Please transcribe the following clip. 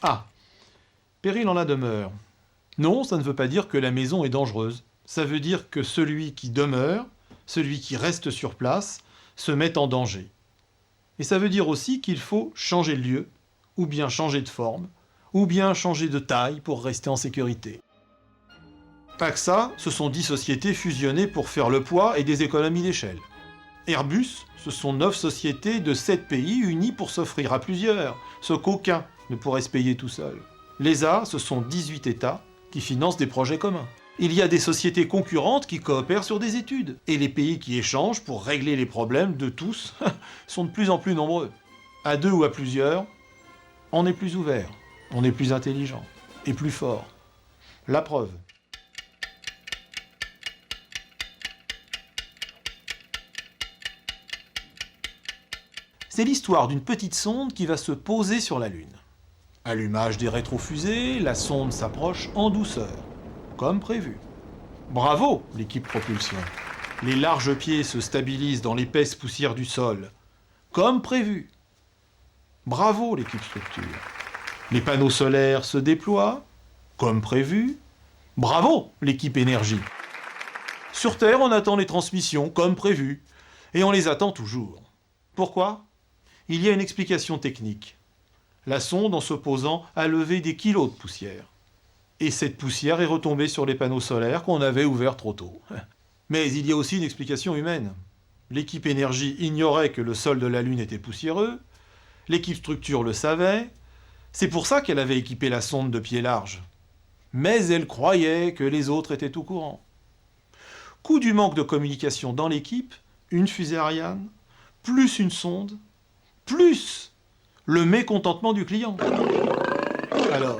Ah, péril en la demeure. Non, ça ne veut pas dire que la maison est dangereuse. Ça veut dire que celui qui demeure, celui qui reste sur place, se met en danger. Et ça veut dire aussi qu'il faut changer de lieu, ou bien changer de forme, ou bien changer de taille pour rester en sécurité. AXA, ce sont 10 sociétés fusionnées pour faire le poids et des économies d'échelle. Airbus, ce sont 9 sociétés de 7 pays unies pour s'offrir à plusieurs, ce qu'aucun ne pourrait se payer tout seul. L'ESA, ce sont 18 États qui financent des projets communs. Il y a des sociétés concurrentes qui coopèrent sur des études. Et les pays qui échangent pour régler les problèmes de tous sont de plus en plus nombreux. À deux ou à plusieurs, on est plus ouvert, on est plus intelligent et plus fort. La preuve. C'est l'histoire d'une petite sonde qui va se poser sur la Lune. Allumage des rétrofusées, la sonde s'approche en douceur, comme prévu. Bravo, l'équipe propulsion. Les larges pieds se stabilisent dans l'épaisse poussière du sol, comme prévu. Bravo, l'équipe structure. Les panneaux solaires se déploient, comme prévu. Bravo, l'équipe énergie. Sur Terre, on attend les transmissions, comme prévu. Et on les attend toujours. Pourquoi ? Il y a une explication technique. La sonde, en se posant, a levé des kilos de poussière. Et cette poussière est retombée sur les panneaux solaires qu'on avait ouverts trop tôt. Mais il y a aussi une explication humaine. L'équipe énergie ignorait que le sol de la Lune était poussiéreux, l'équipe structure le savait, c'est pour ça qu'elle avait équipé la sonde de pieds larges. Mais elle croyait que les autres étaient au courant. Coup du manque de communication dans l'équipe, une fusée Ariane, plus une sonde, plus le mécontentement du client. Alors,